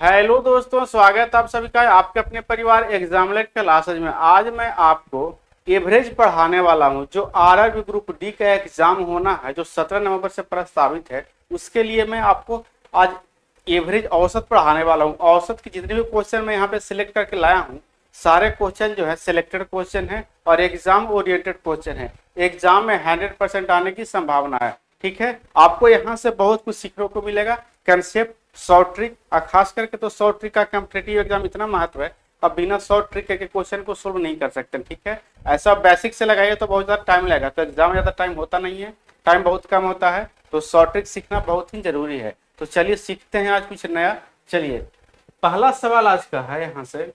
Hello दोस्तों, स्वागत है आप सभी का आपके अपने परिवार एग्जामलेट क्लासेज में। आज मैं आपको एवरेज पढ़ाने वाला हूं। जो आरआरबी ग्रुप डी का एग्जाम होना है, जो 17 नवंबर से प्रस्तावित है, उसके लिए मैं आपको आज एवरेज औसत पढ़ाने वाला हूं। औसत के जितने भी क्वेश्चन मैं यहाँ पे सिलेक्ट करके लाया हूँ, सारे क्वेश्चन जो है सिलेक्टेड क्वेश्चन है और एग्जाम ओरिएंटेड क्वेश्चन है। एग्जाम में 100% आने की संभावना है। ठीक है, आपको यहाँ से बहुत कुछ सीखने को मिलेगा। कंसेप्ट, शॉर्ट ट्रिक, और खास करके तो शॉर्ट ट्रिक का कॉम्पिटिटिव एग्जाम इतना महत्व है, अब बिना शॉर्ट ट्रिक के क्वेश्चन को सोल्व नहीं कर सकते। ठीक है, ऐसा बेसिक से लगाइए तो बहुत ज़्यादा टाइम लगेगा, तो एग्जाम में ज़्यादा टाइम होता नहीं है, टाइम बहुत कम होता है, तो शॉर्ट ट्रिक सीखना बहुत ही जरूरी है। तो चलिए सीखते हैं आज कुछ नया। चलिए, पहला सवाल आज का है यहाँ से,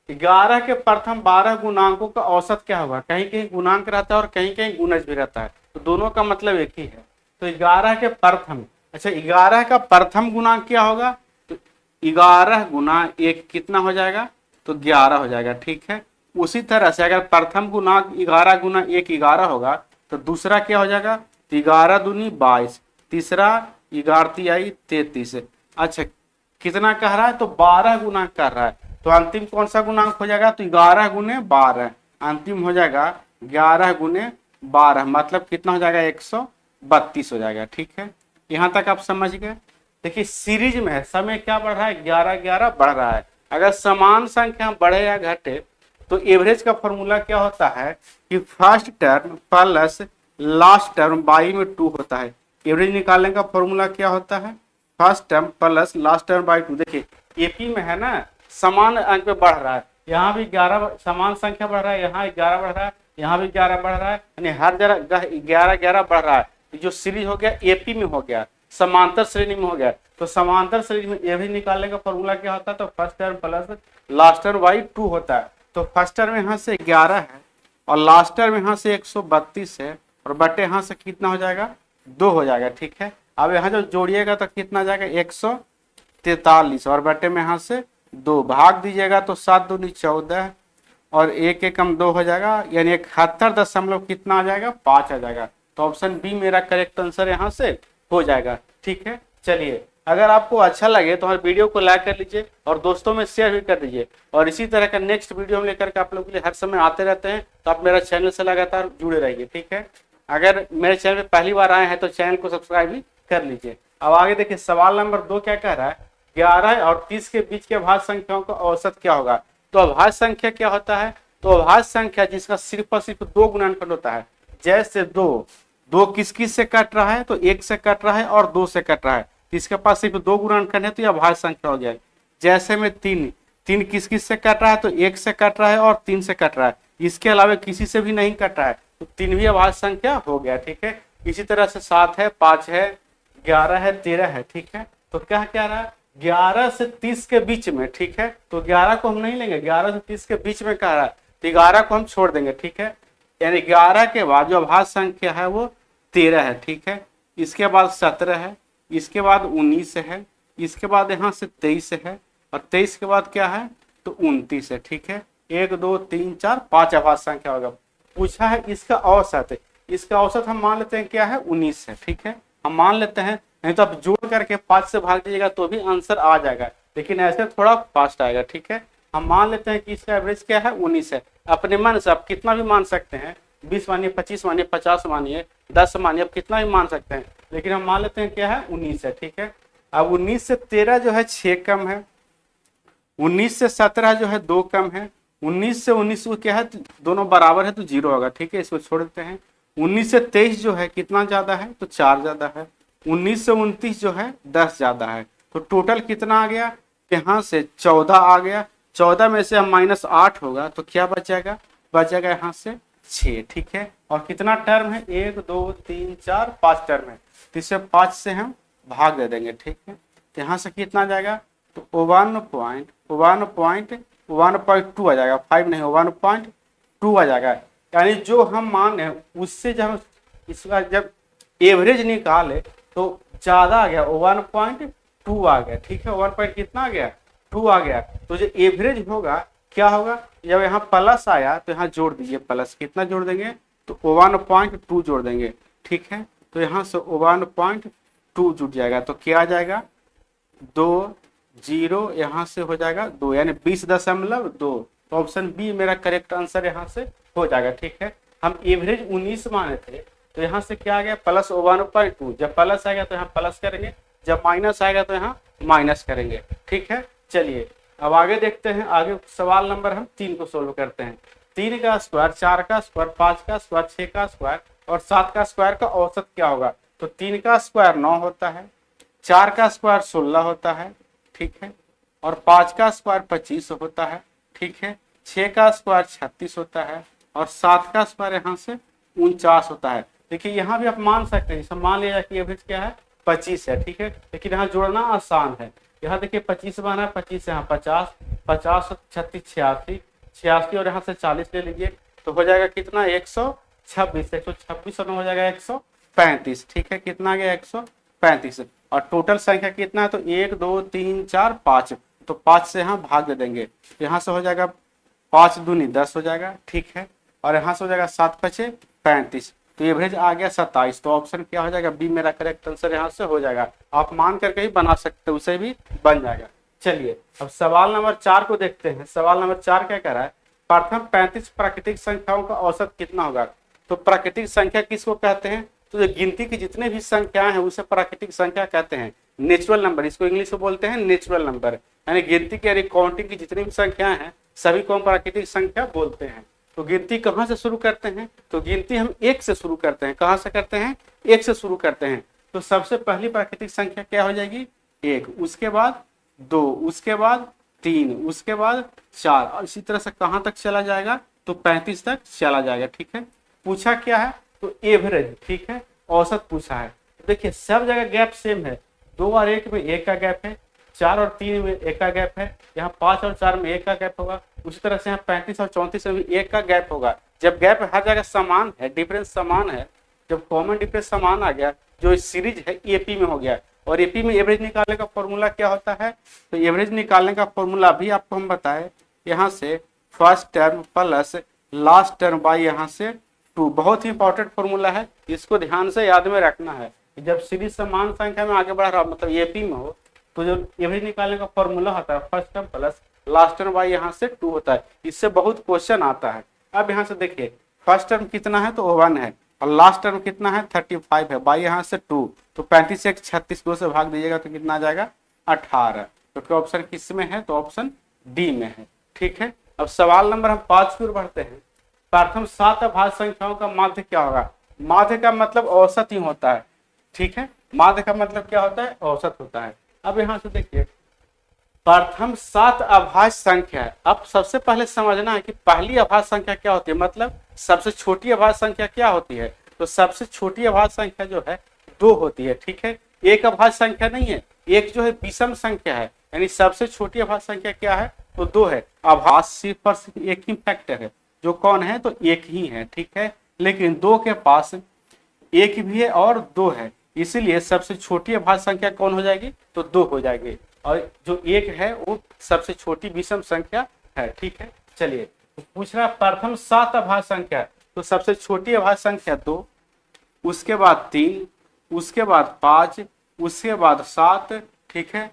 11 के प्रथम 12 गुणांकों का औसत क्या होगा। कहीं कहीं गुणांक रहता है और कहीं कहीं गुणज भी रहता है, तो दोनों का मतलब एक ही है। तो 11 के प्रथम, अच्छा 11 का प्रथम गुणांक क्या होगा, तो 11 गुना 1 कितना हो जाएगा, तो 11 हो जाएगा। ठीक है, उसी तरह से अगर प्रथम गुणांक 11 गुना 1 11 होगा, तो दूसरा क्या हो जाएगा, तो 11 दूनी 22, तीसरा 11 आई 33। अच्छा, कितना कह रहा है, तो 12 गुना कर रहा है, तो अंतिम कौन सा गुणांक हो जाएगा, तो 11 गुने 12, अंतिम हो जाएगा 11 गुने 12, मतलब कितना हो जाएगा, 132 हो जाएगा। ठीक है, यहाँ तक आप समझ गए। देखिए सीरीज में है, समय क्या बढ़ रहा है, 11 11 बढ़ रहा है। अगर समान संख्या बढ़े या घटे तो एवरेज का फॉर्मूला क्या होता है कि first term plus last term by में 2 होता है। एवरेज निकालने का फॉर्मूला क्या होता है, first term plus last term by 2। देखिए एपी में है ना, समान अंक पे बढ़ रहा है, यहाँ भी 11 समान संख्या बढ़ रहा है, यहाँ 11 बढ़ रहा है, यहाँ भी 11 बढ़ रहा है, यानी हर जगह 11 11 बढ़ रहा है। जो सीरीज हो गया एपी में हो गया, समांतर श्रेणी में हो गया। तो समांतर श्रेणी में एवरेज निकालने का फॉर्मूला क्या होता है, तो first term plus last term by 2 होता है। तो फर्स्ट टर्म यहाँ से 11 है और लास्ट टर्म यहाँ से 132 है, और बटे यहाँ से कितना हो जाएगा, 2 हो जाएगा। ठीक है, अब यहाँ जो जोड़िएगा तो कितना जाएगा, 143, और बटे में यहाँ से 2 भाग दीजिएगा तो 7 दूनी 14 और 1 एकम 2 हो जाएगा, यानी 71 दशमलव कितना आ जाएगा, 5 आ जाएगा। तो ऑप्शन बी मेरा करेक्ट आंसर यहाँ से हो जाएगा। ठीक है, चलिए अगर आपको अच्छा लगे तो हमारे वीडियो को लाइक कर लीजिए और दोस्तों में शेयर भी कर दीजिए, और इसी तरह का नेक्स्ट वीडियो हम लेकर के आप लोगों के लिए हर समय आते रहते हैं। तो आप मेरा चैनल से लगातार जुड़े रहिए। ठीक है, अगर मेरे चैनल पे पहली बार आए हैं तो चैनल को सब्सक्राइब भी कर लीजिए। अब आगे देखिए, सवाल नंबर 2 क्या कह रहा है, 11 और 30 के बीच के अभाज्य संख्याओं का औसत क्या होगा। तो अभाज्य संख्या क्या होता है, तो अभाज्य संख्या जिसका सिर्फ और सिर्फ 2 गुणनखंड होता है। जैसे 2 2 किस किस से कट रहा है, तो 1 से कट रहा है और 2 से कट रहा है, इसके पास सिर्फ 2 गुणनखंड है, तो यह अभाज्य संख्या हो गया। जैसे में 3 3 किस किस से कट रहा है, तो 1 से कट रहा है और 3 से कट रहा है, इसके अलावा किसी से भी नहीं कट रहा है, तो 3 भी अभाज्य संख्या हो गया। ठीक है, इसी तरह से 7 है, 5 है, 11 है, 13 है। ठीक है, तो क्या क्या रहा है, 11 से 30 के बीच में। ठीक है, तो 11 को हम नहीं लेंगे, 11 से 30 के बीच में कह रहा है, तो 11 को हम छोड़ देंगे। ठीक है, यानी 11 के बाद जो अभाज्य संख्या है वो 13 है। ठीक है, इसके बाद 17 है, इसके बाद 19 है, इसके बाद यहाँ से 23 है, और 23 के बाद क्या है, तो 29 है। ठीक है, 1 2 3 4 5 अभाज्य संख्या होगा। पूछा है इसका औसत, इसका औसत हम मान लेते हैं क्या है, 19 है। ठीक है, हम मान लेते हैं, नहीं तो आप जोड़ करके 5 से भाग दीजिएगा तो भी आंसर आ जाएगा, लेकिन ऐसे थोड़ा फास्ट आएगा। ठीक है, हम मान लेते हैं कि इसका एवरेज क्या है, 19 है। अपने मन से आप कितना भी मान सकते हैं, 20 मानिए, 25 मानिए, 50 मानिए, 10 मानिए, आप कितना भी मान सकते हैं, लेकिन हम मान लेते हैं क्या है, 19 है। ठीक है, अब 19 से 13 जो है 6 कम है, 19 से 17 जो है 2 कम है, 19 से 19 को क्या है, दोनों बराबर है तो 0 होगा। ठीक है, इसको छोड़ देते हैं। 19 से 23 जो है कितना ज्यादा है, तो 4 ज्यादा है। 19 से 29 जो है 10 ज्यादा है, तो टोटल कितना आ गया, यहाँ से 14 आ गया। 14 में से हम -8 होगा तो क्या बचेगा, बचेगा यहाँ से 6। ठीक है, और कितना टर्म है, 1 2 3 4 5 टर्म है, तो इसे 5 से हम भाग दे देंगे। ठीक है, तो यहाँ से कितना जाएगा, तो 1.2 आ जाएगा, 5 नहीं, 1.2 आ जाएगा। यानी जो हम मान है उससे जब इसका जब एवरेज निकाले तो ज्यादा आ गया, 1.2 आ गया। ठीक है, 1 पॉइंट कितना आ गया, 2 आ गया। तो जो एवरेज होगा क्या होगा, जब यहाँ प्लस आया तो यहाँ जोड़ दीजिए, प्लस कितना जोड़ देंगे, तो 1.2 जोड़ देंगे। ठीक है, तो यहाँ से 1.2 जुड़ जाएगा, तो क्या आ जाएगा, 2 0 यहाँ से हो जाएगा 2 यानी 20.2। तो ऑप्शन बी मेरा करेक्ट आंसर यहाँ से हो जाएगा। ठीक है, हम एवरेज 19 माने थे, तो यहाँ से क्या आ गया प्लस 1.2। जब प्लस आएगा तो यहाँ प्लस करेंगे, जब माइनस आएगा तो यहाँ माइनस करेंगे। ठीक है, चलिए अब आगे देखते हैं। आगे सवाल नंबर हम 3 को सोल्व करते हैं। 3 का स्क्वायर, 4 का स्क्वायर, 5 का स्क्वायर, 6 का स्क्वायर और 7 का स्क्वायर का औसत क्या होगा? तो 3 का स्क्वायर 9 होता है, 4 का स्क्वायर 16 होता है, ठीक है, और 5 का स्क्वायर 25 होता है, ठीक है, 6 का स्क्वायर 36 होता है और 7 का स्क्वायर यहाँ से 49 होता है। देखिए यहाँ भी आप मान सकते हैं, मान लिया कि एवरेज क्या है 25 है। ठीक है, लेकिन यहाँ जोड़ना आसान है। यहाँ देखिए 25 बना है, 25 यहाँ 50, 50 36 86, 86 और यहाँ से 40 ले लीजिए तो हो जाएगा कितना 126, 126 और हो जाएगा 135। ठीक है, कितना आ गया 135 और टोटल संख्या कितना है? तो 1 2 3 4 5, तो 5 से यहाँ भाग दे देंगे, यहाँ से हो जाएगा 5 दूनी 10 हो जाएगा। ठीक है, और यहाँ से हो जाएगा 7 5 35, तो एवरेज आ गया 27। तो ऑप्शन क्या हो जाएगा? बी मेरा करेक्ट आंसर यहाँ से हो जाएगा। आप मान करके ही बना सकते हो, उसे भी बन जाएगा। चलिए अब सवाल नंबर 4 को देखते हैं। सवाल नंबर 4 क्या कह रहा है? प्रथम 35 प्राकृतिक संख्याओं का औसत कितना होगा? तो प्राकृतिक संख्या किसको कहते हैं? तो जो गिनती की जितने भी संख्याएं हैं उसे प्राकृतिक संख्या कहते हैं। नेचुरल नंबर, इसको इंग्लिश में बोलते हैं नेचुरल नंबर, यानी गिनती की यानी काउंटिंग की जितनी भी संख्याएं हैं सभी को हम प्राकृतिक संख्या बोलते हैं। तो गिनती कहाँ से शुरू करते हैं? तो गिनती हम 1 से शुरू करते हैं। कहाँ से करते हैं? 1 से शुरू करते हैं। तो सबसे पहली प्राकृतिक संख्या क्या हो जाएगी? 1, उसके बाद 2, उसके बाद 3, उसके बाद 4 और इसी तरह से कहाँ तक चला जाएगा? तो 35 तक चला जाएगा। ठीक है, पूछा क्या है? तो एवरेज, ठीक है, औसत पूछा है। देखिए सब जगह गैप सेम है, 2 और 1 में 1 का गैप है, 4 और 3 में 1 का गैप है, यहाँ 5 और 4 में 1 का गैप होगा। उसी तरह से यहाँ 35 और 34 में भी 1 का गैप होगा। जब गैप हर जगह समान है, डिफरेंस समान है, जब कॉमन डिफरेंस समान आ गया, जो सीरीज है एपी में हो गया। और एपी में एवरेज निकालने का फॉर्मूला क्या होता है? तो एवरेज निकालने का फॉर्मूला भी आपको हम बताए, यहाँ से first term plus last term by यहाँ से 2। बहुत ही इंपॉर्टेंट फॉर्मूला है, इसको ध्यान से याद में रखना है। जब सीरीज समान संख्या में आगे बढ़ रहा मतलब एपी में हो, तो जो एवरेज निकालने का फॉर्मूला होता है first term plus last term by यहाँ से 2 होता है। इससे बहुत क्वेश्चन आता है। अब यहाँ से देखिए फर्स्ट टर्म कितना है? तो 1 है, और लास्ट टर्म कितना है? 35 है, बाई यहाँ से 2, तो 35 से 36 2 से भाग दीजिएगा तो कितना आ जाएगा? 18। तो ऑप्शन किस में है? तो ऑप्शन डी में है। ठीक है, अब सवाल नंबर हम 5 की ओर बढ़ते हैं। प्रथम 7 अभाज्य संख्याओं का माध्य क्या होगा? माध्य का मतलब औसत ही होता है। ठीक है, माध्य का मतलब क्या होता है? औसत होता है। अब यहाँ से देखिए प्रथम 7 अभाज्य संख्या है। अब सबसे पहले समझना है कि पहली अभाज्य संख्या क्या होती है, मतलब सबसे छोटी अभाज्य संख्या क्या होती है? तो सबसे छोटी अभाज्य संख्या जो है 2 होती है। ठीक है, एक अभाज्य संख्या नहीं है, एक जो है विषम संख्या है, यानी सबसे छोटी अभाज्य संख्या क्या है? तो 2 है। अभाज्य सिर्फ पर सिर्फ एक ही फैक्टर है, जो कौन है? तो एक ही है। ठीक है, लेकिन 2 के पास एक भी है और 2 है, इसीलिए सबसे छोटी अभाज्य संख्या कौन हो जाएगी? तो 2 हो जाएगी, और जो 1 है वो सबसे छोटी विषम संख्या है। ठीक है, चलिए तो पूछ रहा प्रथम 7 अभाज्य संख्या, तो सबसे छोटी अभाज्य संख्या 2, उसके बाद 3, उसके बाद 5, उसके बाद 7, ठीक है,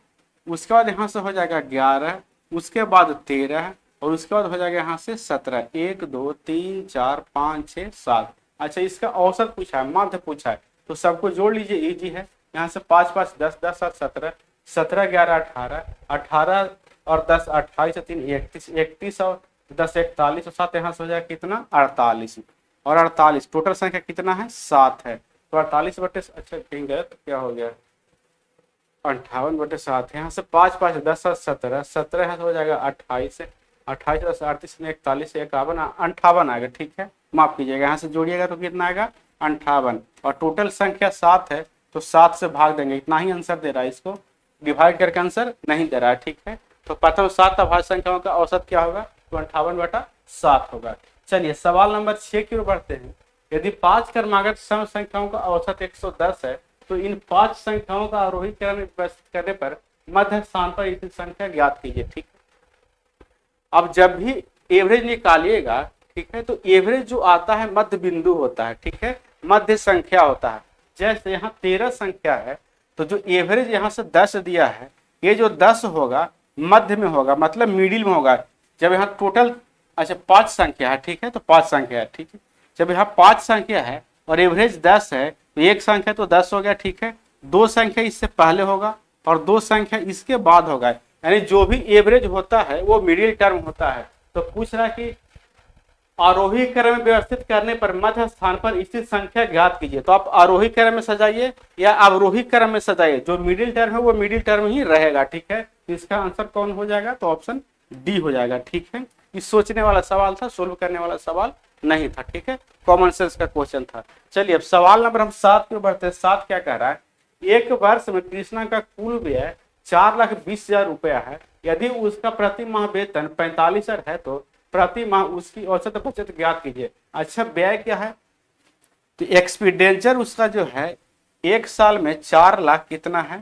उसके बाद यहाँ से हो जाएगा 11, उसके बाद 13 और उसके बाद हो जाएगा यहाँ से 17। 1 2 3 4 5 6 7। अच्छा, इसका औसत पूछा है, माध्य पूछा है, तो सबको जोड़ लीजिए, इजी है। यहाँ से 5 5 10 10 7 17, 17 11 18, 18 और 10 28 3 31, 31 और 10 41 और 7 यहाँ से हो जाएगा कितना? 48, और 48 टोटल संख्या कितना है? 7 है। तो 48 बटे, अच्छा कहीं गया तो क्या हो गया? 58/7, यहाँ से 5 5 10 17, 17 यहाँ से हो जाएगा 28, 28 10 38 41 51 58 आएगा। ठीक है, माफ कीजिएगा, यहाँ से जोड़िएगा तो कितना आएगा? 58, और टोटल संख्या 7 है, तो 7 से भाग देंगे, इतना ही आंसर दे रहा है, इसको डिवाइड करके आंसर नहीं दे रहा है। ठीक है, तो प्रथम 7 अभाज्य संख्याओं का औसत क्या होगा? तो 58/7 होगा। चलिए सवाल नंबर 6 की ओर बढ़ते हैं। यदि 5 क्रमागत सम संख्याओं का औसत 110 है, तो इन 5 संख्याओं का आरोही क्रम व्यवस्थित करने पर मध्य स्थान पर इतनी संख्या ज्ञात कीजिए। ठीक, अब जब भी एवरेज निकालिएगा, ठीक है, तो एवरेज जो आता है मध्य बिंदु होता है। ठीक है, मध्य संख्या होता है। जैसे यहाँ 13 संख्या है, तो जो एवरेज यहाँ से 10 दिया है, ये जो 10 होगा मध्य में होगा, मतलब मिडिल में होगा। जब यहाँ टोटल अच्छा 5 संख्या है, ठीक है, तो 5 संख्या है, ठीक है। जब यहाँ 5 संख्या है और एवरेज 10 है तो एक संख्या तो 10 हो गया, ठीक है। 2 संख्या इससे पहले होगा और 2 संख्या इसके बाद होगा, यानी जो भी एवरेज होता है वो मिडिल टर्म होता है। तो पूछ रहा कि आरोही क्रम में व्यवस्थित करने पर मध्य स्थान पर स्थित संख्या ज्ञात कीजिए। तो आप आरोही क्रम में सजाइए या अवरोही क्रम में सजाइए, जो मिडिल टर्म है वो मिडिल टर्म ही रहेगा, ठीक है। तो इसका आंसर कौन हो जाएगा, तो ऑप्शन डी हो जाएगा, ठीक है। ये सोचने वाला सवाल था, सोल्व करने वाला सवाल नहीं था, ठीक है, कॉमन सेंस का क्वेश्चन था। चलिए अब सवाल नंबर हम 7 पे बढ़ते हैं। 7 क्या कह रहा है, एक वर्ष में कृष्णा का कुल व्यय 4,20,000 रुपया है। यदि उसका प्रति माह वेतन 45,000 है तो प्रति माह उसकी औसत बचत ज्ञात कीजिए। अच्छा व्यय क्या है, तो एक्सपेंडिचर उसका जो है एक साल में 4 लाख कितना है,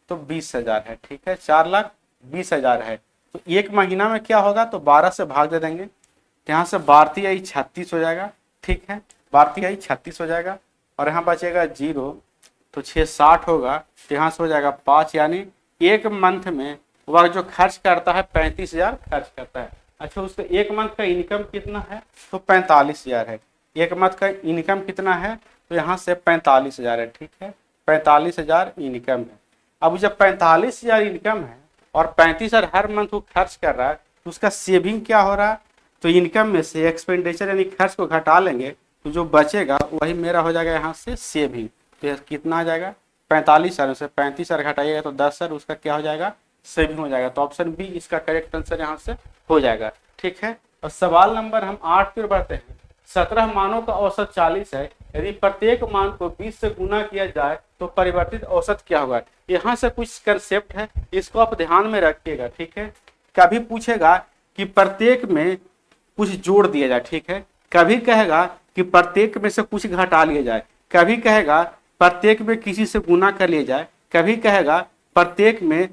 तो 20,000 है, ठीक है, 4,20,000 है। तो एक महीना में क्या होगा, तो 12 से भाग दे देंगे, तो यहाँ से 12 36 हो जाएगा, ठीक है, 12 36 हो जाएगा और यहाँ बचेगा 0, तो 6 60 होगा, तो यहाँ से हो जाएगा 5, यानी एक मंथ में वह जो खर्च करता है 35,000 खर्च करता है। अच्छा उसका एक मंथ का इनकम कितना है, तो 45,000 है। एक मंथ का इनकम कितना है, तो यहाँ से 45,000 है, ठीक है, 45,000 इनकम है। अब जब 45,000 इनकम है और 35,000 हर मंथ वो खर्च कर रहा है तो उसका सेविंग क्या हो रहा है, तो इनकम में से एक्सपेंडिचर यानी खर्च को घटा लेंगे तो जो बचेगा वही मेरा हो जाएगा यहाँ से सेविंग। तो कितना आ जाएगा, 45,000 से 35,000 घटाइएगा तो 10,000, उसका क्या हो जाएगा, सेविंग हो जाएगा। तो ऑप्शन बी इसका करेक्ट आंसर यहाँ से हो जाएगा, ठीक है। और सवाल नंबर हम 8 पे बढ़ते हैं। 17 मानों का औसत 40 है। यदि प्रत्येक मान को 20 से गुना किया जाए तो परिवर्तित औसत क्या होगा। यहाँ से कुछ कंसेप्ट है, इसको आप ध्यान में रखिएगा, ठीक है। कभी पूछेगा कि प्रत्येक में कुछ जोड़ दिया जाए, ठीक है, कभी कहेगा कि प्रत्येक में से कुछ घटा लिया जाए, कभी कहेगा प्रत्येक में किसी से गुना कर लिया जाए, कभी कहेगा प्रत्येक में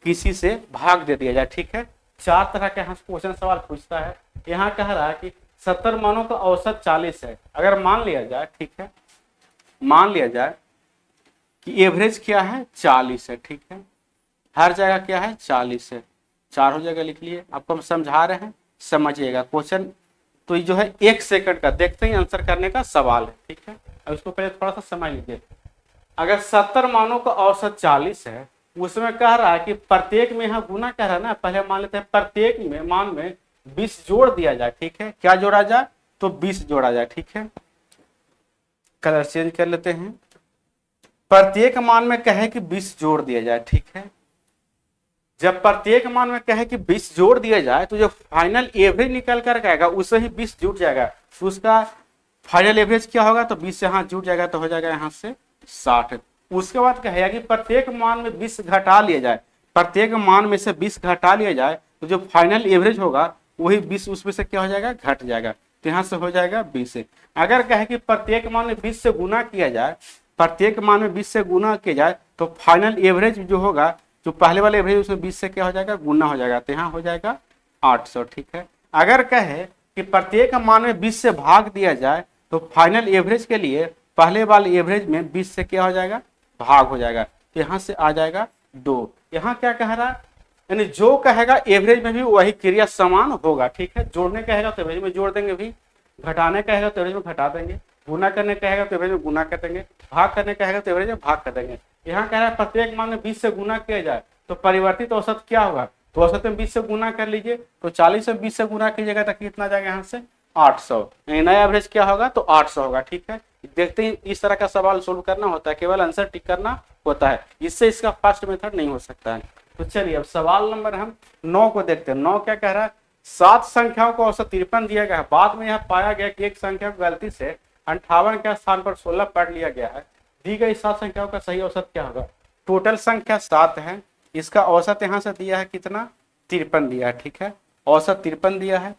किसी से भाग दे दिया जाए, ठीक है। 4 तरह के यहाँ क्वेश्चन सवाल पूछता है। यहाँ कह रहा है कि 70 मानों का औसत 40 है। अगर मान लिया जाए, ठीक है, मान लिया जाए कि एवरेज क्या है 40 है, ठीक है, हर जगह क्या है 40 है, 4 हो जाएगा, लिख लिए। आपको हम समझा रहे हैं, समझिएगा क्वेश्चन। तो ये जो है 1 सेकंड का देखते ही आंसर करने का सवाल है, ठीक है। अब इसको पहले थोड़ा सा समझ लीजिए। अगर 70 मानों का औसत 40 है, उसमें कह रहा है कि प्रत्येक में यहाँ गुना कह रहा है ना, पहले मान लेते हैं प्रत्येक में मान में 20 जोड़ दिया जाए, ठीक है, क्या जोड़ा जाए, तो 20 जोड़ा जाए, ठीक है। कलर चेंज कर लेते हैं। प्रत्येक मान में कहे कि 20 जोड़ दिया जाए, ठीक है। जब प्रत्येक मान में कहे कि 20 जोड़ दिया जाए तो जो फाइनल एवरेज निकल कर आएगा उससे ही 20 जुड़ जाएगा, तो उसका फाइनल एवरेज क्या होगा, तो 20 से यहाँ जुड़ जाएगा तो हो जाएगा यहाँ से 60। उसके बाद कहेगा कि प्रत्येक मान में 20 घटा लिया जाए, प्रत्येक मान में से 20 घटा लिया जाए तो जो फाइनल एवरेज होगा वही 20 उसमें से क्या हो जाएगा, घट जाएगा, तो यहाँ से हो जाएगा 20। अगर कहे कि प्रत्येक मान में 20 से गुना किया जाए, प्रत्येक मान में 20 से गुना किया जाए तो फाइनल एवरेज जो होगा, जो पहले वाले एवरेज उसमें 20 से क्या हो जाएगा, गुना हो जाएगा, तो यहाँ हो जाएगा 800, ठीक है। अगर कहे कि प्रत्येक मान में 20 से भाग दिया जाए तो फाइनल एवरेज के लिए पहले वाले एवरेज में 20 से क्या हो जाएगा, भाग हो जाएगा, तो यहाँ से आ जाएगा 2। यहाँ क्या कह रहा है, यानी जो कहेगा एवरेज में भी वही क्रिया समान होगा, ठीक है। जोड़ने कहेगा तो एवरेज में जोड़ देंगे भी, घटाने कहेगा तो एवरेज में घटा देंगे, गुना करने कहेगा तो एवरेज में गुना कर देंगे, भाग करने कहेगा तो एवरेज में भाग कर देंगे। यहाँ कह रहा है प्रत्येक मान में 20 से गुना किया जाए तो परिवर्तित औसत क्या होगा, तो औसत में 20 से गुना कर लीजिए, तो 40 से 20 से गुना कीजिएगा तो कितना जाएगा, यहाँ से 800। नया एवरेज क्या होगा, तो 800 होगा, ठीक है। देखते ही इस तरह का सवाल सोल्व करना होता है, केवल आंसर टिक करना होता है, इससे इसका फास्ट मेथड नहीं हो सकता है। तो चलिए अब सवाल नंबर हम 9 को देखते हैं। 9 क्या कह रहा है, 7 संख्याओं को औसत 53 दिया गया है। बाद में यह पाया गया कि एक संख्या को गलती से 58 के स्थान पर 16 पढ़ लिया गया है। दी गई 7 संख्याओं का सही औसत क्या होगा। टोटल संख्या 7 है, इसका औसत यहाँ से दिया है कितना, 53 दिया है, ठीक है, औसत 53 दिया है।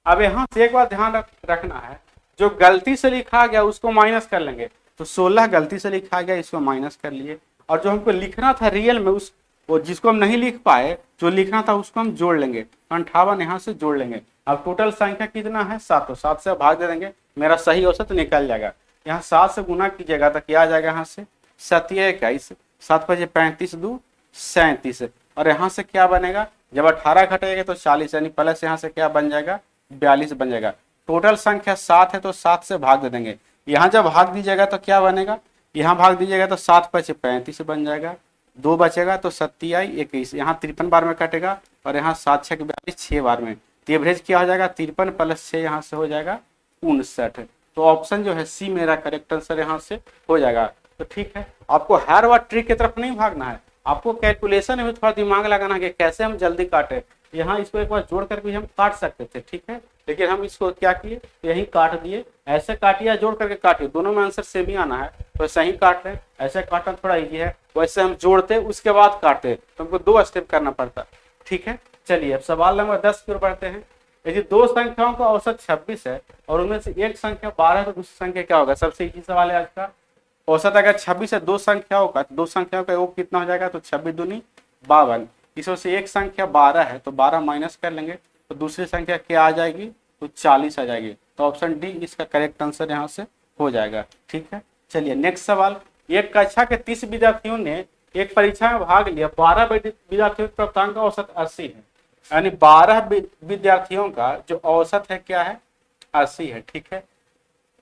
अब यहाँ से एक बात ध्यान रखना है, जो गलती से लिखा गया उसको माइनस कर लेंगे, तो 16 गलती से लिखा गया, इसको माइनस कर लिए, और जो हमको लिखना था रियल में उस वो जिसको हम नहीं लिख पाए, जो लिखना था उसको हम जोड़ लेंगे, 58 यहाँ से जोड़ लेंगे। अब टोटल संख्या कितना है 7, तो 7 से भाग दे देंगे, मेरा सही औसत निकल जाएगा। यहाँ 7 से गुना कीजिएगा तो क्या आ जाएगा, यहाँ से 7 21, 7 5 35 2 37। और यहाँ से क्या बनेगा, जब 18 घटेगा तो 40, यानी प्लस यहाँ से क्या बन जाएगा 42 बन जाएगा। टोटल संख्या 7 है तो 7 से भाग दे देंगे। यहाँ जब भाग दीजिएगा तो क्या बनेगा, यहाँ भाग दीजिएगा तो 7 पचे 35 बन जाएगा, 2 बचेगा तो 27 21, यहाँ 53 बार में कटेगा और यहाँ 7 6 42 6 बार में, तो एवरेज क्या हो जाएगा 53 प्लस 6 यहाँ से हो जाएगा 59। तो ऑप्शन जो है सी मेरा करेक्ट आंसर यहाँ से हो जाएगा। तो ठीक है, आपको हर बार ट्रिक की तरफ नहीं भागना है, आपको कैलकुलेशन में थोड़ा दिमाग लगाना है कि कैसे हम जल्दी काटे। यहाँ इसको एक बार जोड़ करके हम काट सकते थे, ठीक है, लेकिन हम इसको क्या किए, तो यही काट दिए। ऐसे काटिए या जोड़ करके काटिए, दोनों में आंसर सेम ही आना है, तो सही काट रहे हैं। ऐसे काटना थोड़ा इजी है, वैसे हम जोड़ते उसके बाद काटते तो हमको 2 स्टेप करना पड़ता। ठीक है, चलिए अब सवाल नंबर 10 की ओर बढ़ते हैं। यदि 2 संख्याओं का औसत 26 है और उनमें से एक संख्या 12 है तो दूसरी संख्या क्या होगा। सबसे इजी सवाल है आज का। औसत अगर 26 है 2 संख्याओं का, तो 2 संख्याओं का योग कितना हो जाएगा, तो 26 दूनी 52। इसमें से एक संख्या 12 है तो 12 माइनस कर लेंगे तो दूसरी संख्या क्या आ जाएगी, तो 40 आ जाएगी। तो ऑप्शन डी इसका करेक्ट आंसर यहाँ से हो जाएगा। ठीक है, चलिए नेक्स्ट सवाल। एक कक्षा के 30 विद्यार्थियों ने एक परीक्षा में भाग लिया, 12 विद्यार्थियों के प्राप्तांक का औसत 80 है, यानी 12 विद्यार्थियों का जो औसत है क्या है 80 है। ठीक है,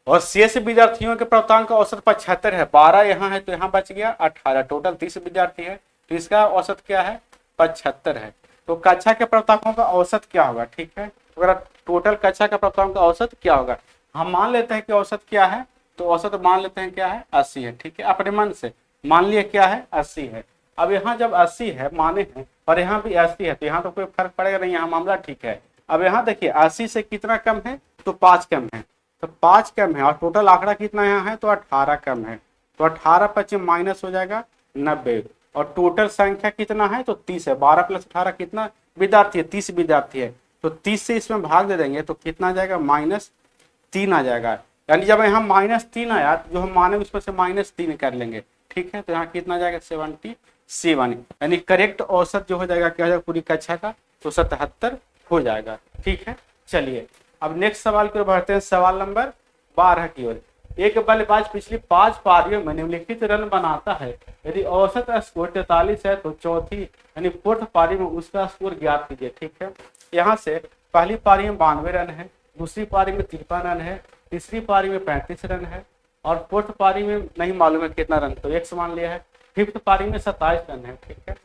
और शेष विद्यार्थियों के प्राप्तांक का औसत 75 है। 12 यहाँ है तो यहाँ बच गया 18, टोटल 30 विद्यार्थी है तो इसका औसत क्या है 75 है। तो कक्षा के प्राप्तांकों का औसत क्या होगा। ठीक है, अगर टोटल कक्षा का प्राप्तांक का औसत क्या होगा, हम मान लेते हैं कि औसत क्या है, तो औसत मान लेते हैं क्या है 80 है। ठीक है, अपने मन से मान लिए क्या है 80 है। अब यहाँ जब 80 है माने हैं और यहाँ भी 80 है तो यहाँ तो कोई फर्क पड़ेगा नहीं, यहाँ मामला ठीक है। अब यहाँ देखिए 80 से कितना कम है, तो 5 कम है, तो 5 कम है और टोटल आंकड़ा कितना यहाँ है, तो 18 कम है, तो 18 25 माइनस हो जाएगा 90। और टोटल संख्या कितना है, तो 30 है। 12 प्लस 18 कितना विद्यार्थी है, 30 विद्यार्थी है, तो 30 से इसमें भाग दे देंगे तो कितना आ जाएगा -3 आ जाएगा। यानी जब यहाँ -3 आया जो हम माने उसमें से -3 कर लेंगे। ठीक है, तो यहाँ कितना जाएगा 77, यानी करेक्ट औसत जो हो जाएगा क्या हो जाएगा पूरी कक्षा का, तो 77 हो जाएगा। ठीक है, चलिए अब नेक्स्ट सवाल की ओर बढ़ते हैं, सवाल नंबर 12 की ओर। एक बल्लेबाज पिछली 5 पारियों में निम्नलिखित रन बनाता है, यदि औसत स्कोर 43 है तो चौथी यानी फोर्थ पारी में उसका स्कोर ज्ञात कीजिए। ठीक है, यहाँ से पहली पारी में 92 रन है, दूसरी पारी में 53 रन है, तीसरी पारी में 35 रन है और फोर्थ पारी में नहीं मालूम है कितना रन, तो एक समान लिया है। फिफ्थ पारी में 27 रन है। ठीक है,